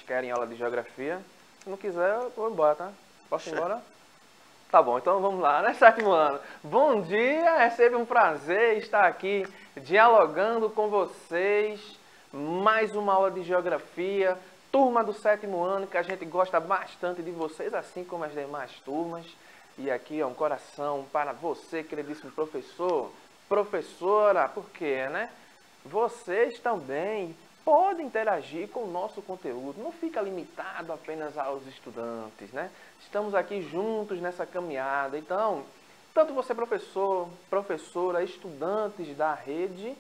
querem aula de geografia. Se não quiser, eu vou embora, tá? Posso ir embora? Tá bom, então vamos lá, né, sétimo ano? Bom dia, é sempre um prazer estar aqui dialogando com vocês. Mais uma aula de geografia. Turma do sétimo ano, que a gente gosta bastante de vocês, assim como as demais turmas. E aqui é um coração para você, queridíssimo professor, professora, por quê, né? Vocês também podem interagir com o nosso conteúdo, não fica limitado apenas aos estudantes, né? Estamos aqui juntos nessa caminhada, então, tanto você professor, professora, estudantes da rede,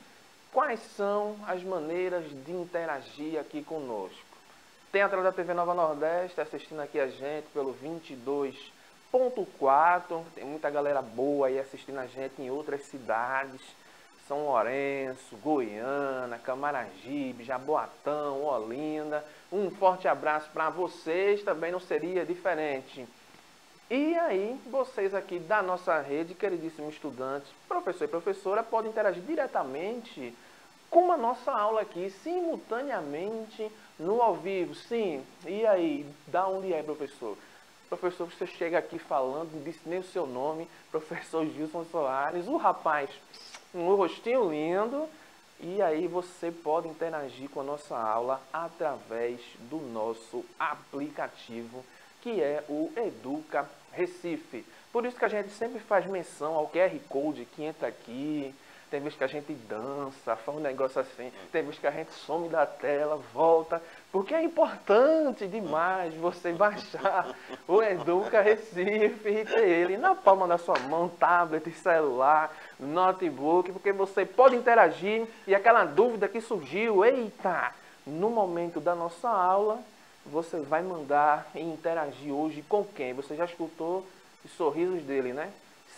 quais são as maneiras de interagir aqui conosco? Tem através da TV Nova Nordeste assistindo aqui a gente pelo 22.4, tem muita galera boa aí assistindo a gente em outras cidades, São Lourenço, Goiânia, Camaragibe, Jaboatão, Olinda. Um forte abraço para vocês, também não seria diferente. E aí, vocês aqui da nossa rede, queridíssimos estudantes, professor e professora, podem interagir diretamente com a nossa aula aqui, simultaneamente, no ao vivo. Sim, e aí, da onde é, professor? Professor, você chega aqui falando, não disse nem o seu nome, professor Gilson Soares, o rapaz, um rostinho lindo, e aí você pode interagir com a nossa aula através do nosso aplicativo, que é o Educa Recife. Por isso que a gente sempre faz menção ao QR Code que entra aqui. Tem vezes que a gente dança, faz um negócio assim. Tem vezes que a gente some da tela, volta. Porque é importante demais você baixar o Educa Recife e ter ele na palma da sua mão, tablet, celular, notebook, porque você pode interagir e aquela dúvida que surgiu, eita, no momento da nossa aula, você vai mandar e interagir hoje com quem? Você já escutou os sorrisos dele, né?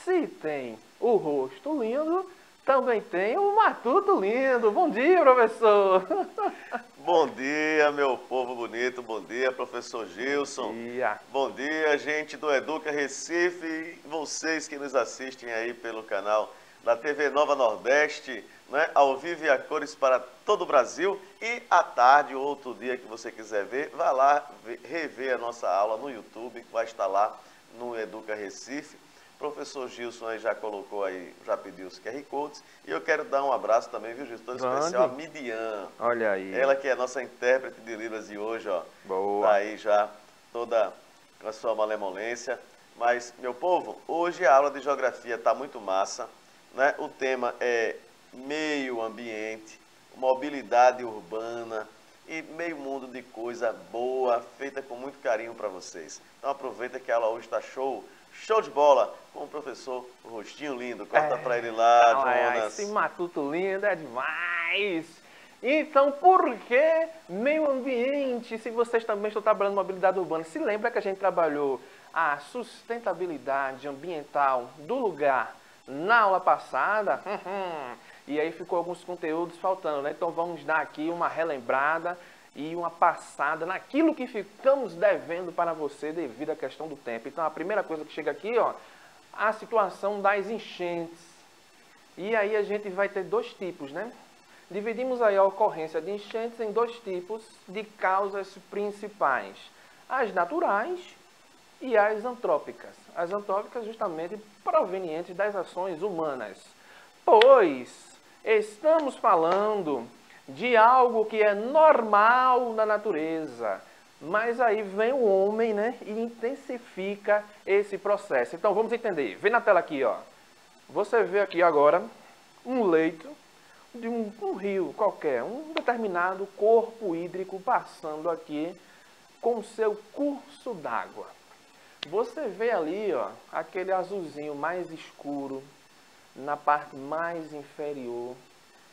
Se tem o rosto lindo, também tem o matuto lindo. Bom dia, professor. Bom dia, meu povo bonito. Bom dia, professor Gilson. Bom dia. Bom dia, gente do Educa Recife e vocês que nos assistem aí pelo canal da TV Nova Nordeste, né? Ao vivo e a cores para todo o Brasil. E à tarde, ou outro dia que você quiser ver, vá lá rever a nossa aula no YouTube, vai estar lá no Educa Recife. Professor Gilson aí já colocou aí, já pediu os QR Codes. E eu quero dar um abraço também, viu, Gilson? Todo especial a Midian. Olha aí. Ela que é a nossa intérprete de Libras de hoje, ó. Boa. Tá aí já toda com a sua malemolência. Mas, meu povo, hoje a aula de geografia está muito massa, né? O tema é meio ambiente, mobilidade urbana e meio mundo de coisa boa, feita com muito carinho para vocês. Então aproveita que a aula hoje está show. Show de bola com o professor Rostinho Lindo. Corta para ele lá, Jonas. Esse matuto lindo é demais. Então, por que meio ambiente, se vocês também estão trabalhando em mobilidade urbana? Se lembra que a gente trabalhou a sustentabilidade ambiental do lugar na aula passada? E aí ficou alguns conteúdos faltando, né? Então vamos dar aqui uma relembrada e uma passada naquilo que ficamos devendo para você devido à questão do tempo. Então, a primeira coisa que chega aqui, ó, a situação das enchentes. E aí a gente vai ter dois tipos, né? Dividimos aí a ocorrência de enchentes em dois tipos de causas principais. As naturais e as antrópicas. As antrópicas justamente provenientes das ações humanas. Pois estamos falando de algo que é normal na natureza, mas aí vem o homem, né, e intensifica esse processo. Então vamos entender. Vê na tela aqui, ó. Você vê aqui agora um leito de um rio qualquer, um determinado corpo hídrico passando aqui com o seu curso d'água. Você vê ali, ó, aquele azulzinho mais escuro na parte mais inferior.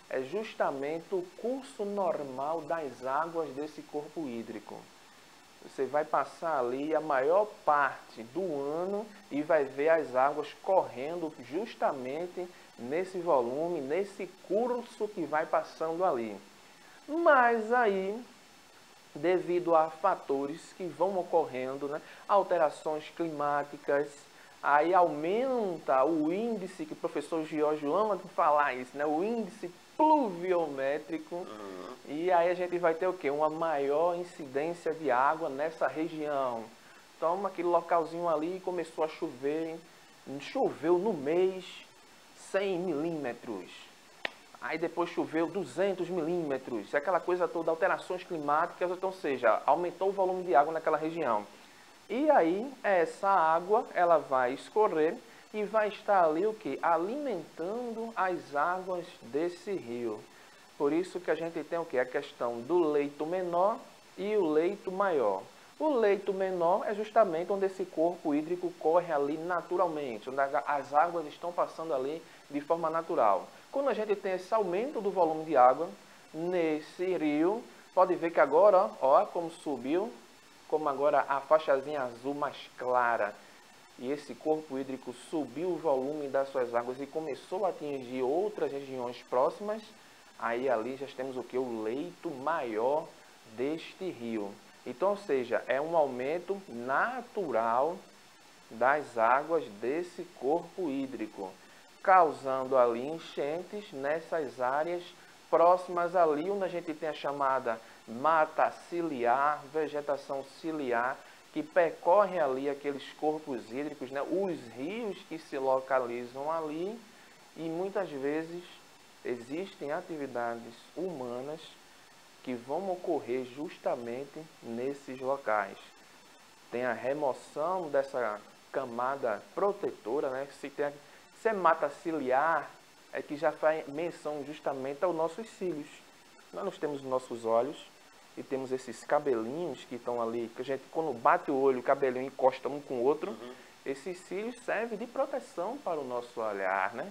É justamente o curso normal das águas desse corpo hídrico. Você vai passar ali a maior parte do ano e vai ver as águas correndo justamente nesse volume, nesse curso que vai passando ali. Mas aí, devido a fatores que vão ocorrendo, né, alterações climáticas, aí aumenta o índice, que o professor Giorgio ama falar isso, né, o índice pluviométrico. E aí a gente vai ter o quê? Uma maior incidência de água nessa região. Então, aquele localzinho ali começou a chover, choveu no mês 100 milímetros. Aí depois choveu 200 milímetros. Aquela coisa toda, alterações climáticas, então, ou seja, aumentou o volume de água naquela região. E aí, essa água, ela vai escorrer e vai estar ali o quê? Alimentando as águas desse rio. Por isso que a gente tem o quê? A questão do leito menor e o leito maior. O leito menor é justamente onde esse corpo hídrico corre ali naturalmente, onde as águas estão passando ali de forma natural. Quando a gente tem esse aumento do volume de água nesse rio, pode ver que agora, ó, como subiu, como agora a faixazinha azul mais clara. E esse corpo hídrico subiu o volume das suas águas e começou a atingir outras regiões próximas. Aí ali já temos o que? O leito maior deste rio. Então, ou seja, é um aumento natural das águas desse corpo hídrico, causando ali enchentes nessas áreas próximas ali, onde a gente tem a chamada mata ciliar, vegetação ciliar, que percorre ali aqueles corpos hídricos, né? Os rios que se localizam ali, e muitas vezes existem atividades humanas que vão ocorrer justamente nesses locais. Tem a remoção dessa camada protetora, né? Se é mata ciliar, é que já faz menção justamente aos nossos cílios. Nós temos nossos olhos e temos esses cabelinhos que estão ali, que a gente, quando bate o olho, o cabelinho encosta um com o outro. Esses cílios servem de proteção para o nosso olhar, né?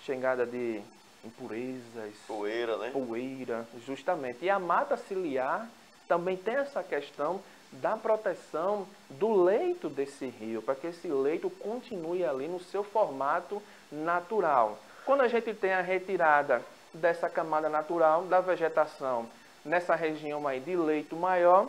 Chegada de impurezas, poeira, justamente. E a mata ciliar também tem essa questão da proteção do leito desse rio, para que esse leito continue ali no seu formato natural. Quando a gente tem a retirada dessa camada natural da vegetação nessa região aí de leito maior,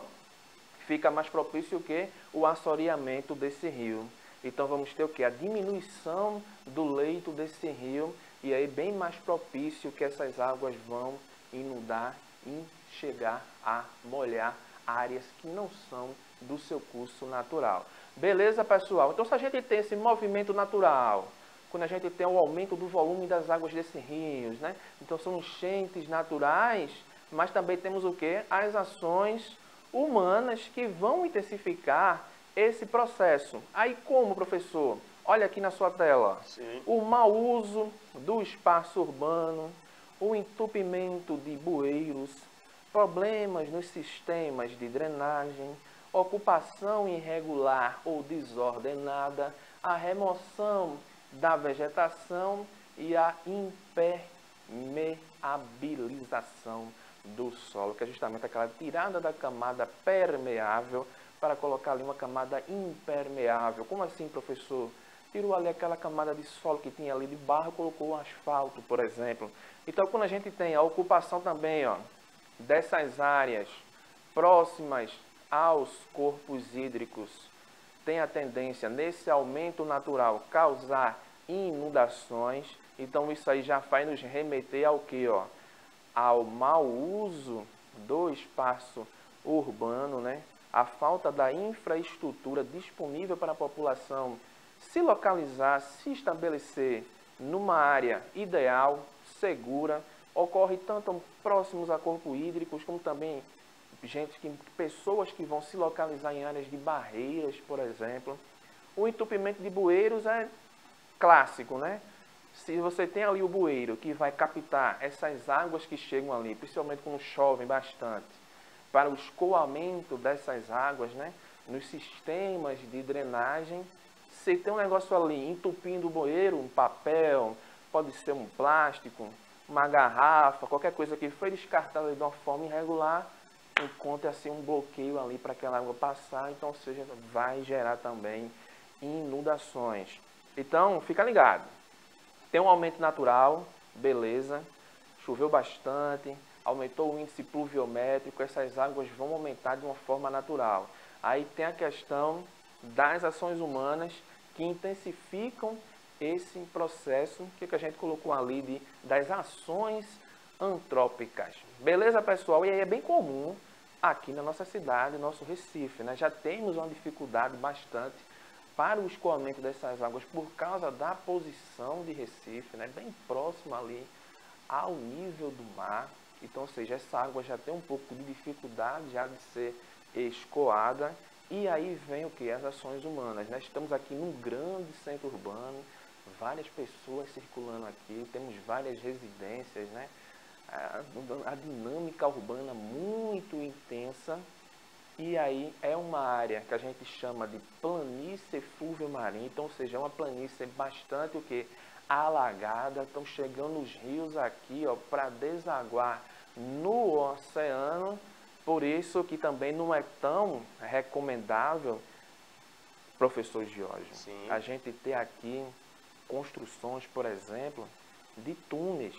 fica mais propício o quê? O assoreamento desse rio. Então vamos ter o quê? A diminuição do leito desse rio, e aí bem mais propício que essas águas vão inundar e chegar a molhar áreas que não são do seu curso natural. Beleza, pessoal? Então, se a gente tem esse movimento natural, quando a gente tem o aumento do volume das águas desses rios, né? Então, são enchentes naturais, mas também temos o quê? As ações humanas que vão intensificar esse processo. Aí como, professor? Olha aqui na sua tela. Sim. O mau uso do espaço urbano, o entupimento de bueiros, problemas nos sistemas de drenagem, ocupação irregular ou desordenada, a remoção da vegetação e a impermeabilização do solo, que é justamente aquela tirada da camada permeável para colocar ali uma camada impermeável. Como assim, professor? Tirou ali aquela camada de solo que tinha ali de barro e colocou um asfalto, por exemplo. Então, quando a gente tem a ocupação também, ó, dessas áreas próximas aos corpos hídricos, tem a tendência, nesse aumento natural, causar inundações. Então, isso aí já faz nos remeter ao quê, ó? Ao mau uso do espaço urbano, né? A falta da infraestrutura disponível para a população se localizar, se estabelecer numa área ideal, segura. Ocorre tanto próximos a corpos hídricos, como também pessoas que vão se localizar em áreas de barreiras, por exemplo. O entupimento de bueiros é clássico, né? Se você tem ali o bueiro que vai captar essas águas que chegam ali, principalmente quando chove bastante, para o escoamento dessas águas, né, nos sistemas de drenagem, se tem um negócio ali entupindo o bueiro, um papel, pode ser um plástico, uma garrafa, qualquer coisa que foi descartada de uma forma irregular, encontra assim um bloqueio ali para aquela água passar, então, ou seja, vai gerar também inundações. Então, fica ligado. Tem um aumento natural, beleza, choveu bastante, aumentou o índice pluviométrico, essas águas vão aumentar de uma forma natural. Aí tem a questão das ações humanas que intensificam esse processo que a gente colocou ali das ações antrópicas. Beleza, pessoal? E aí é bem comum aqui na nossa cidade, nosso Recife, né? Já temos uma dificuldade bastante para o escoamento dessas águas por causa da posição de Recife, né? Bem próxima ali ao nível do mar. Então, ou seja, essa água já tem um pouco de dificuldade já de ser escoada. E aí vem o que? As ações humanas, né? Estamos aqui num grande centro urbano, várias pessoas circulando aqui, temos várias residências, né? A dinâmica urbana muito intensa. E aí é uma área que a gente chama de planície efluvio-marinha, então, ou seja, é uma planície bastante o que? Alagada. Estão chegando os rios aqui para desaguar no oceano. Por isso que também não é tão recomendável, professor Giorgio, a gente ter aqui construções, por exemplo, de túneis.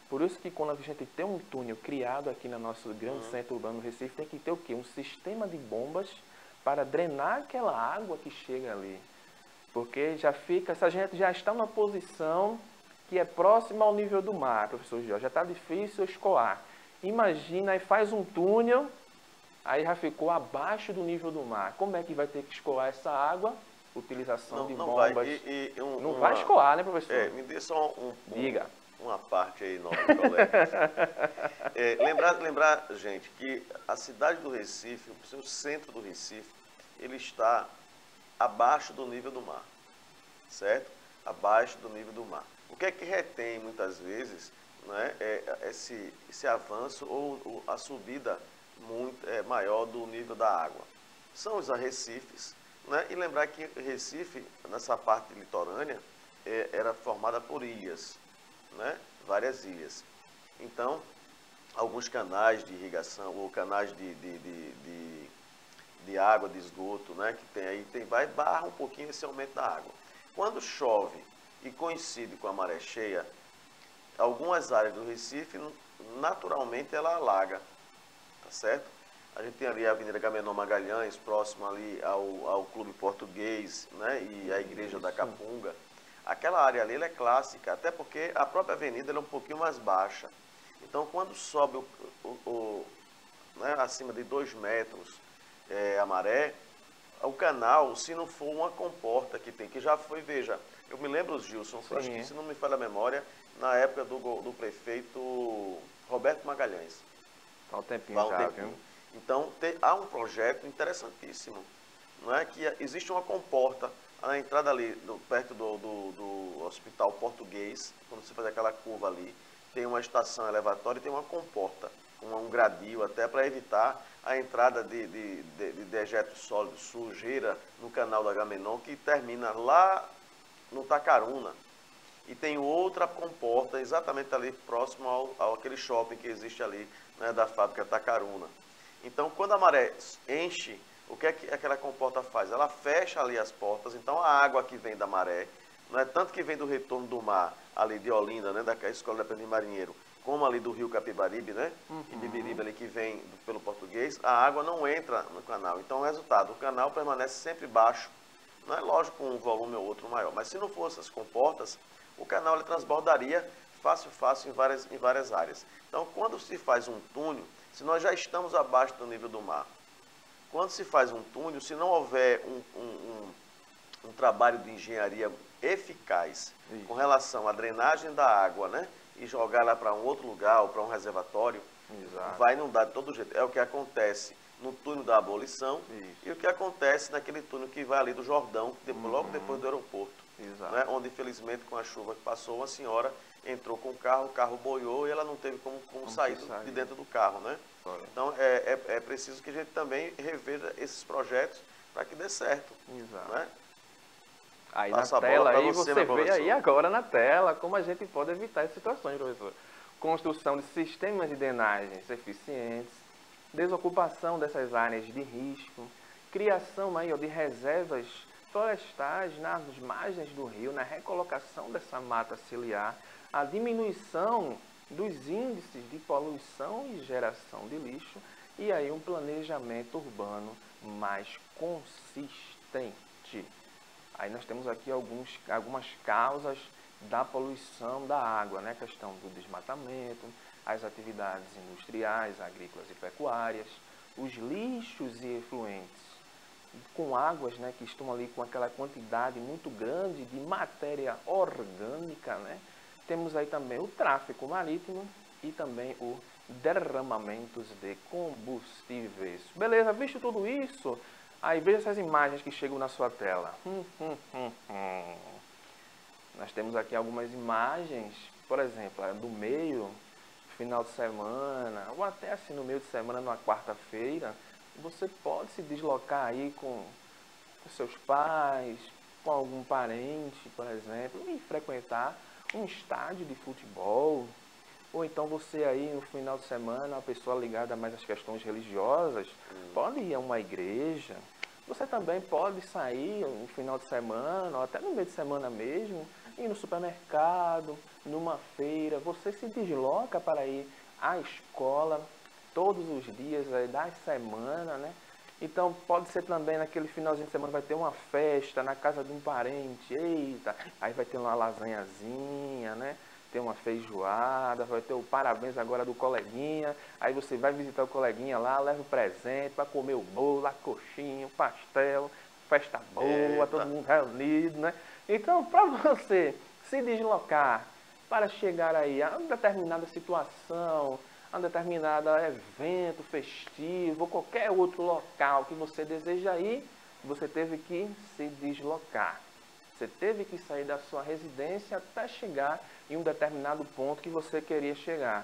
Por isso que quando a gente tem um túnel criado aqui no nosso grande centro urbano do Recife, tem que ter o quê? Um sistema de bombas para drenar aquela água que chega ali. Porque já fica, se a gente já está numa posição que é próxima ao nível do mar, professor Jorge, já está difícil escoar. Imagina, aí faz um túnel, aí já ficou abaixo do nível do mar. Como é que vai ter que escoar essa água? Utilização de bombas. Não vai escoar, né, professor? Me dê só Diga. Uma parte aí, nobre colegas. Lembrar, gente, que a cidade do Recife, o centro do Recife, ele está abaixo do nível do mar, certo? Abaixo do nível do mar. O que é que retém, muitas vezes, né, esse avanço ou a subida maior do nível da água? São os arrecifes, né? E lembrar que Recife, nessa parte litorânea, era formada por ilhas, né? Várias ilhas. Então, alguns canais de irrigação ou canais de água, de esgoto, né? Que tem aí, barra um pouquinho esse aumento da água. Quando chove e coincide com a maré cheia, algumas áreas do Recife, naturalmente, ela alaga, tá certo? A gente tem ali a Avenida Agamenon Magalhães, próximo ali ao Clube Português, né? E a Igreja da Capunga. Aquela área ali ela é clássica, até porque a própria avenida ela é um pouquinho mais baixa. Então, quando sobe né, acima de 2 metros a maré, o canal, se não for uma comporta que tem, que já foi, veja, eu me lembro, Gilson, acho que se não me falha a memória, na época do prefeito Roberto Magalhães. Há um tempinho já, viu? Então, há um projeto interessantíssimo, não é? Que existe uma comporta na entrada ali, perto do Hospital Português, quando você faz aquela curva ali, tem uma estação elevatória e tem uma comporta, um gradil até para evitar a entrada de dejetos sólidos, sujeira no canal do Agamenon, que termina lá no Tacaruna. E tem outra comporta exatamente ali próximo ao aquele shopping que existe ali, né, da fábrica Tacaruna. Então, quando a maré enche, o que é que aquela comporta faz? Ela fecha ali as portas, então a água que vem da maré, não é tanto que vem do retorno do mar, ali de Olinda, né, da Escola de Aprendiz Marinheiro, como ali do rio Capibaribe, né, e Bibiribe ali que vem pelo Português, a água não entra no canal. Então, o resultado, o canal permanece sempre baixo, não é lógico com um volume ou outro maior, mas se não fossem as comportas, o canal ele transbordaria fácil em várias áreas. Então, quando se faz um túnel, se nós já estamos abaixo do nível do mar, quando se faz um túnel, se não houver um trabalho de engenharia eficaz com relação à drenagem da água, né, e jogar lá para um outro lugar ou para um reservatório, vai inundar de todo jeito. É o que acontece no túnel da Abolição e o que acontece naquele túnel que vai ali do Jordão, logo depois do aeroporto, né, onde, infelizmente, com a chuva que passou, uma senhora entrou com o carro boiou e ela não teve como sair de dentro do carro, né? Então, é preciso que a gente também reveja esses projetos para que dê certo. Né? Aí na tela, aí você vê aí agora na tela como a gente pode evitar essas situações, professor. Construção de sistemas de drenagens eficientes, desocupação dessas áreas de risco, criação aí, de reservas florestais nas margens do rio, na recolocação dessa mata ciliar, a diminuição dos índices de poluição e geração de lixo e aí um planejamento urbano mais consistente. Aí nós temos aqui algumas causas da poluição da água, né? A questão do desmatamento, as atividades industriais, agrícolas e pecuárias, os lixos e efluentes com águas, né, que estão ali com aquela quantidade muito grande de matéria orgânica, né? Temos aí também o tráfego marítimo e também o derramamentos de combustíveis. Beleza, visto tudo isso, aí veja essas imagens que chegam na sua tela. Nós temos aqui algumas imagens, por exemplo, do meio, final de semana, ou até assim no meio de semana, numa quarta-feira, você pode se deslocar aí com seus pais, com algum parente, por exemplo, e frequentar um estádio de futebol. Ou então você aí no final de semana, uma pessoa ligada mais às questões religiosas, pode ir a uma igreja. Você também pode sair no final de semana, ou até no meio de semana mesmo, ir no supermercado, numa feira. Você se desloca para ir à escola todos os dias da semana, né? Então pode ser também naquele finalzinho de semana vai ter uma festa na casa de um parente, eita, aí vai ter uma lasanhazinha, né? Tem uma feijoada, vai ter o parabéns agora do coleguinha, aí você vai visitar o coleguinha lá, leva o presente, vai comer o bolo, a coxinha, o pastel, festa boa, eita, todo mundo reunido, né? Então, para você se deslocar para chegar aí a uma determinada situação, a um determinado evento festivo, ou qualquer outro local que você deseja ir, você teve que se deslocar. Você teve que sair da sua residência até chegar em um determinado ponto que você queria chegar.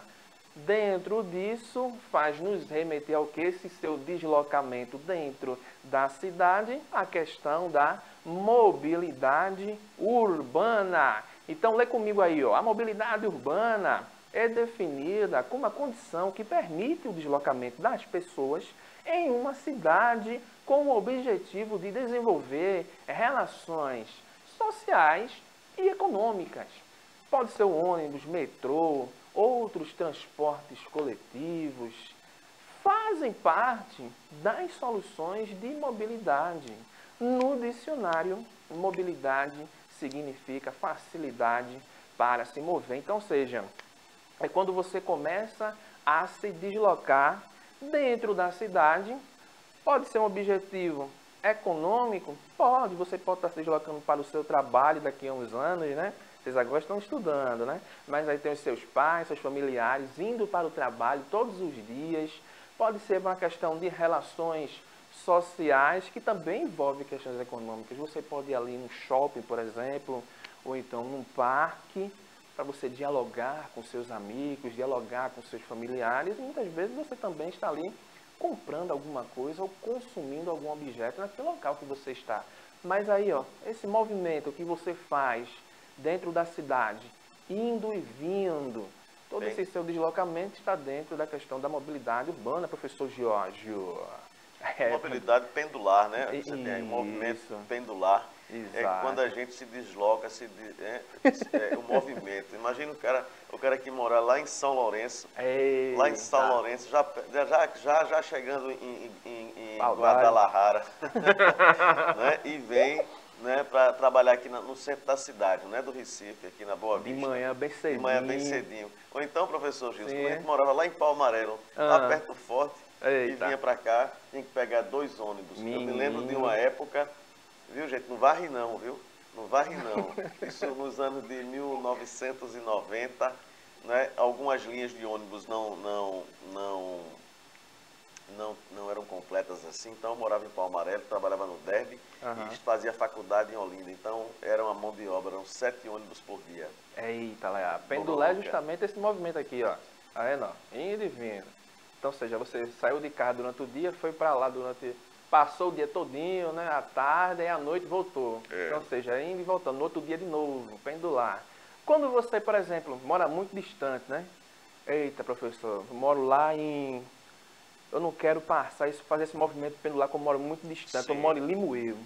Dentro disso, faz-nos remeter ao que? Esse seu deslocamento dentro da cidade, a questão da mobilidade urbana. Então, lê comigo aí, ó. A mobilidade urbana é definida como uma condição que permite o deslocamento das pessoas em uma cidade com o objetivo de desenvolver relações sociais e econômicas. Pode ser o ônibus, metrô, outros transportes coletivos, fazem parte das soluções de mobilidade. No dicionário, mobilidade significa facilidade para se mover. Então, seja, é quando você começa a se deslocar dentro da cidade. Pode ser um objetivo econômico? Pode. Você pode estar se deslocando para o seu trabalho daqui a uns anos, né? Vocês agora estão estudando, né? Mas aí tem os seus pais, seus familiares indo para o trabalho todos os dias. Pode ser uma questão de relações sociais, que também envolve questões econômicas. Você pode ir ali no shopping, por exemplo, ou então num parque, para você dialogar com seus amigos, dialogar com seus familiares. E muitas vezes você também está ali comprando alguma coisa ou consumindo algum objeto naquele local que você está. Mas aí, ó, esse movimento que você faz dentro da cidade, indo e vindo, todo esse seu deslocamento está dentro da questão da mobilidade urbana, professor Giorgio. Mobilidade pendular, né? Você tem um movimento pendular. Exato. É quando a gente se desloca, o movimento. Imagina o cara que mora lá em São Lourenço, Eita. Lá em São Lourenço, já chegando em Guadalajara, né? E vem, né, para trabalhar aqui no centro da cidade, né, do Recife, aqui na Boa Vista. De manhã bem cedinho. De manhã bem cedinho. Ou então, professor Gilson, quando a gente morava lá em Palmarelo, lá perto do Forte, e vinha para cá, tinha que pegar 2 ônibus. Eu me lembro de uma época, viu, gente, não varre não, viu? Não varre não. Isso nos anos de 1990, né, algumas linhas de ônibus não eram completas assim, então eu morava em Palmarelo, trabalhava no Derby e fazia faculdade em Olinda, então era uma mão de obra, eram 7 ônibus por dia. Eita, Leá, pendular é justamente esse movimento aqui, ó, aí não, indo e vindo. Então, ou seja, você saiu de casa durante o dia, foi para lá passou o dia todinho, né, à tarde e à noite voltou. Então, ou seja, indo e voltando, no outro dia de novo, pendular. Quando você, por exemplo, mora muito distante, né? Eita, professor, eu moro lá em... Eu não quero fazer esse movimento pendular como eu moro muito distante. Sim. Eu moro em Limoeiro.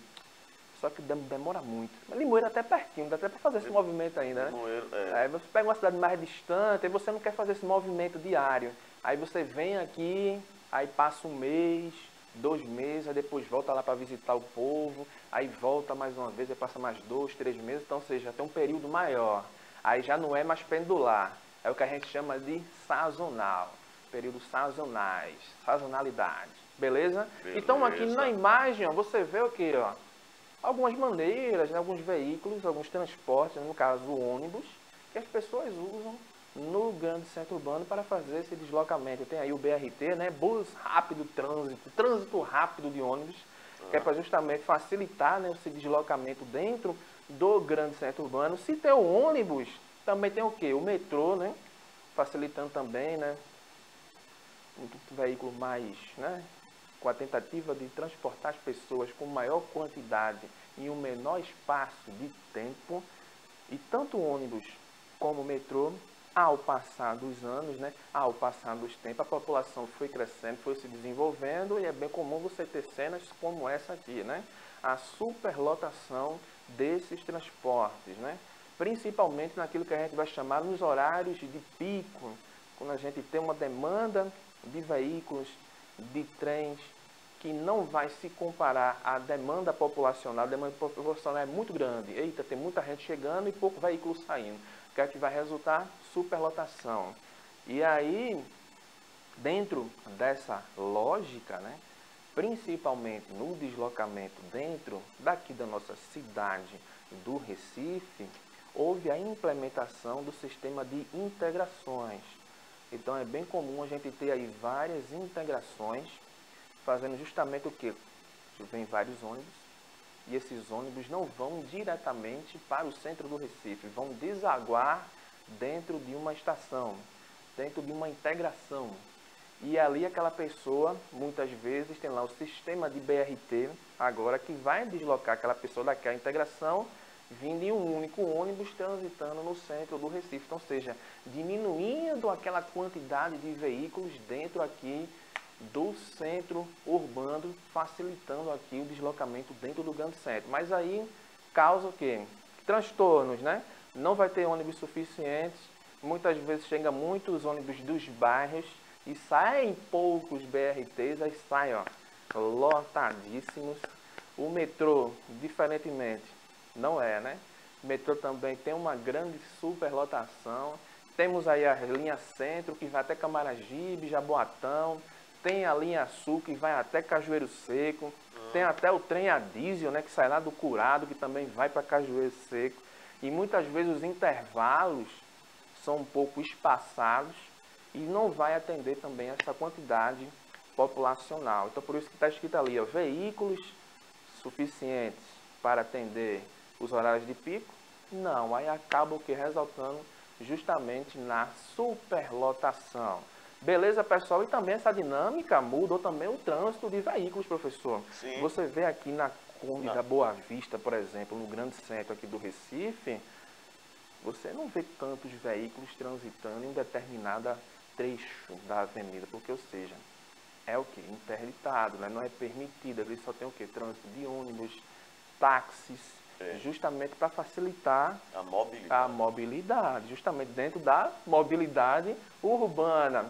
Só que demora muito. Mas Limoeiro é até pertinho, dá até para fazer esse movimento ainda, né? Limoeiro, Aí você pega uma cidade mais distante e você não quer fazer esse movimento diário. Aí você vem aqui, aí passa 1 mês, 2 meses, aí depois volta lá para visitar o povo, aí volta mais uma vez, aí passa mais 2, 3 meses, então, ou seja, tem um período maior. Aí já não é mais pendular, é o que a gente chama de sazonal, períodos sazonais, sazonalidade, beleza? Então aqui na imagem, ó, você vê o que, ó? Algumas maneiras, né, alguns veículos, alguns transportes, no caso o ônibus, que as pessoas usam no grande centro urbano para fazer esse deslocamento. Tem aí o BRT, né, bus rápido trânsito rápido de ônibus, que é para justamente facilitar, né, esse deslocamento dentro do grande centro urbano. Se tem o ônibus, também tem o quê? O metrô, né, facilitando também, né, um veículo mais, né, com a tentativa de transportar as pessoas com maior quantidade em um menor espaço de tempo. E tanto o ônibus como o metrô, ao passar dos anos, né, ao passar dos tempos, a população foi crescendo, foi se desenvolvendo, e é bem comum você ter cenas como essa aqui, né? A superlotação desses transportes, né? Principalmente naquilo que a gente vai chamar nos horários de pico, quando a gente tem uma demanda de veículos, de trens, que não vai se comparar à demanda populacional. A demanda populacional é muito grande. Eita, tem muita gente chegando e pouco veículo saindo. O que é que vai resultar? Superlotação. E aí, dentro dessa lógica, né, principalmente no deslocamento dentro daqui da nossa cidade do Recife, houve a implementação do sistema de integrações. Então é bem comum a gente ter aí várias integrações, fazendo justamente o quê? Vem vários ônibus, e esses ônibus não vão diretamente para o centro do Recife, vão desaguar dentro de uma estação, dentro de uma integração. E ali aquela pessoa, muitas vezes, tem lá o sistema de BRT, agora que vai deslocar aquela pessoa daquela integração, vindo em um único ônibus transitando no centro do Recife. Então, ou seja, diminuindo aquela quantidade de veículos dentro aqui do centro urbano, facilitando aqui o deslocamento dentro do grande centro. Mas aí causa o quê? Transtornos, né? Não vai ter ônibus suficientes, muitas vezes chegam muitos ônibus dos bairros e saem poucos BRTs, aí saem, ó, lotadíssimos. O metrô, diferentemente, não é, né? O metrô também tem uma grande superlotação. Temos aí a linha Centro, que vai até Camaragibe, Jaboatão. Tem a linha Sul, que vai até Cajueiro Seco. Tem até o trem a diesel, né, que sai lá do Curado, que também vai para Cajueiro Seco. E muitas vezes os intervalos são um pouco espaçados e não vai atender também essa quantidade populacional. Então, por isso que está escrito ali, ó, veículos suficientes para atender os horários de pico. Não, aí acaba o que? Resultando justamente na superlotação. Beleza, pessoal? E também essa dinâmica mudou também o trânsito de veículos, professor. Sim. Você vê aqui na Conde da Boa Vista, por exemplo, no grande centro aqui do Recife, você não vê tantos veículos transitando em um determinado trecho da avenida, porque, ou seja, é o que? Interditado, né? Não é permitido. Ali só tem o que? Trânsito de ônibus, táxis, justamente para facilitar a mobilidade, justamente dentro da mobilidade urbana.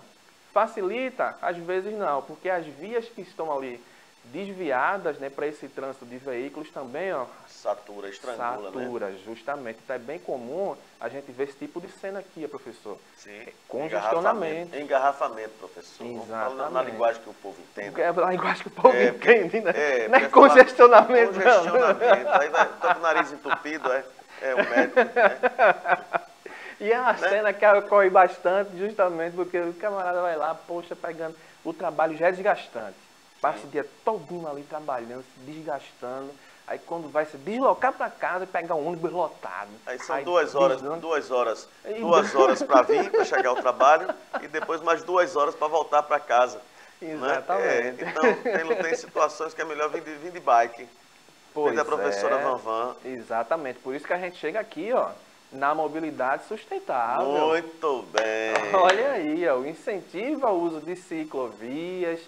Facilita? Às vezes não, porque as vias que estão ali desviadas, né, para esse trânsito de veículos também, ó, satura, estrangula, satura, né? Justamente. Então é bem comum a gente ver esse tipo de cena aqui, professor. Sim. Congestionamento. Engarrafamento, professor. Exatamente. Na linguagem que o povo entende. É a linguagem que o povo entende, né? Não é congestionamento. Congestionamento. Aí vai, tá com o nariz entupido, é o médico, né? E é uma cena que ocorre bastante, justamente porque o camarada vai lá, poxa, pegando. O trabalho já é desgastante. Passa o dia todinho ali trabalhando, se desgastando. Aí quando vai se deslocar para casa e pegar um ônibus lotado. Aí são 2 horas para vir, para chegar ao trabalho, e depois mais 2 horas para voltar para casa. Exatamente. Né? Então tem situações que é melhor vir de bike. Pois da professora Vanvan. Exatamente. Por isso que a gente chega aqui, ó, na mobilidade sustentável. Muito bem. Olha aí, ó, incentiva o uso de ciclovias.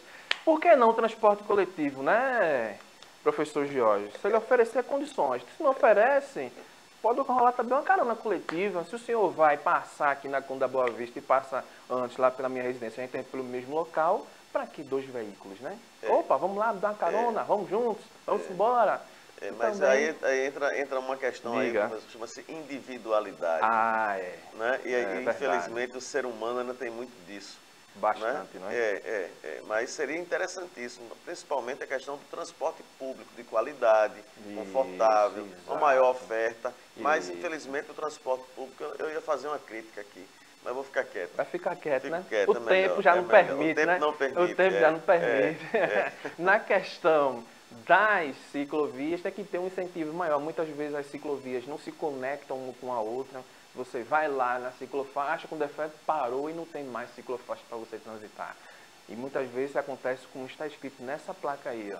Por que não transporte coletivo, né, professor Jorge? Se ele oferecer condições. Se não oferece, pode rolar também uma carona coletiva. Se o senhor vai passar aqui na Conde da Boa Vista e passa antes lá pela minha residência, a gente tem pelo mesmo local, para que 2 veículos, né? Opa, vamos lá, dar uma carona, vamos juntos, vamos embora. Mas também... aí entra uma questão aí, chama-se individualidade. Ah, é. Né? E infelizmente o ser humano ainda tem muito disso. Bastante, né? Não é? Mas seria interessantíssimo, principalmente a questão do transporte público de qualidade, confortável, uma maior oferta. Mas infelizmente o transporte público, eu ia fazer uma crítica aqui. Mas vou ficar quieto. Vai ficar quieto, né? Quieto, o tempo já não permite, né? Não permite, o tempo já não permite. Na questão das ciclovias, tem que ter um incentivo maior. Muitas vezes as ciclovias não se conectam uma com a outra. Você vai lá na ciclofaixa, com defeito, parou e não tem mais ciclofaixa para você transitar. E muitas vezes acontece como está escrito nessa placa aí, ó.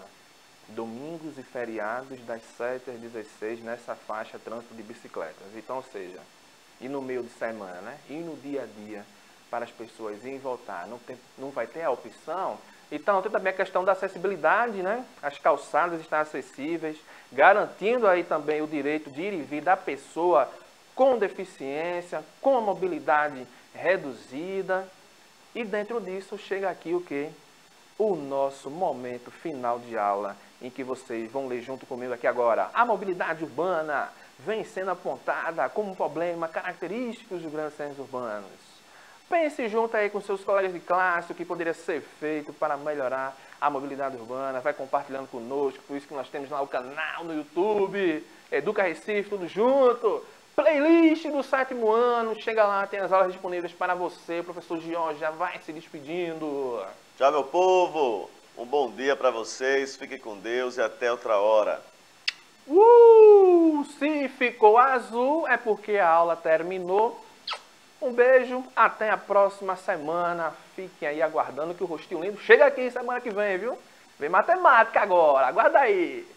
Domingos e feriados das 7 às 16 nessa faixa trânsito de bicicletas. Então, ou seja, e no meio de semana, né? E no dia a dia, para as pessoas irem e voltar, não vai ter a opção. Então, tem também a questão da acessibilidade, né? As calçadas estão acessíveis, garantindo aí também o direito de ir e vir da pessoa com deficiência, com a mobilidade reduzida. E dentro disso chega aqui o quê? O nosso momento final de aula, em que vocês vão ler junto comigo aqui agora. A mobilidade urbana vem sendo apontada como um problema característico dos grandes centros urbanos. Pense junto aí com seus colegas de classe o que poderia ser feito para melhorar a mobilidade urbana. Vai compartilhando conosco, por isso que nós temos lá o canal no YouTube, Educa Recife, tudo junto. Playlist do 7º ano, chega lá, tem as aulas disponíveis para você. O professor Jorge já vai se despedindo. Tchau, meu povo. Um bom dia para vocês. Fiquem com Deus e até outra hora. Se ficou azul é porque a aula terminou. Um beijo, até a próxima semana. Fiquem aí aguardando que o Rostinho Lindo chega aqui semana que vem, viu? Vem matemática agora, aguarda aí.